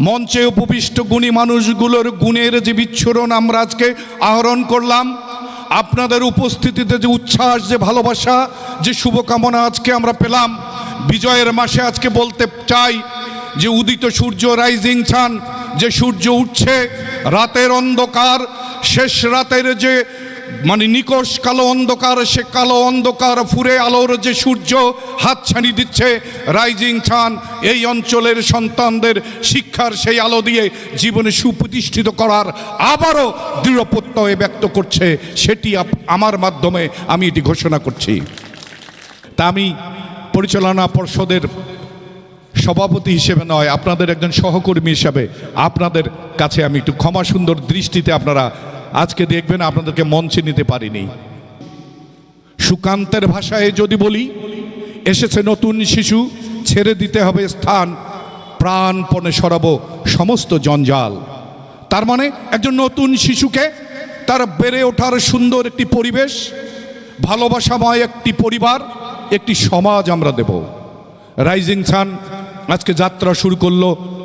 মঞ্চে উপবিষ্ট গুণী মানুষগুলোর গুণের যে বিচ্ছুরণ আমরা আজকে আহরণ করলাম, আপনাদের উপস্থিতিতে যে উচ্ছ্বাস, যে ভালোবাসা, যে শুভকামনা আজকে আমরা পেলাম, বিজয়ের মাসে আজকে বলতে চাই যে উদিত সূর্য, রাইজিং সান, যে সূর্য উঠছে, রাতের অন্ধকার, শেষ রাতের যে নিকষ কালো অন্ধকার, সে কালো অন্ধকার ফুরে আলোর যে সূর্য হাতছানি দিচ্ছে, রাইজিং সান এই অঞ্চলের সন্তানদের শিক্ষার সেই আলো দিয়ে জীবনে সুপ্রতিষ্ঠিত করার আবারও দৃঢ় প্রত্যয় ব্যক্ত করছে। সেটি আমার মাধ্যমে আমি এটি ঘোষণা করছি। তা আমি পরিচালনা পর্ষদের সভাপতি হিসেবে নয়, আপনাদের একজন সহকর্মী হিসেবে আপনাদের কাছে আমি একটু ক্ষমা সুন্দর দৃষ্টিতে আপনারা আজকে দেখবেন, আপনাদেরকে মঞ্চে নিতে পারিনি। সুকান্তের ভাষায় যদি বলি, এসেছে নতুন শিশু, ছেড়ে দিতে হবে স্থান, প্রাণপণে সরাবো সমস্ত জঞ্জাল। তার মানে একজন নতুন শিশুকে তার বেড়ে ওঠার সুন্দর একটি পরিবেশ, ভালোবাসাময় একটি পরিবার, একটি সমাজ আমরা দেব। রাইজিং সান আজকে যাত্রা শুরু করলো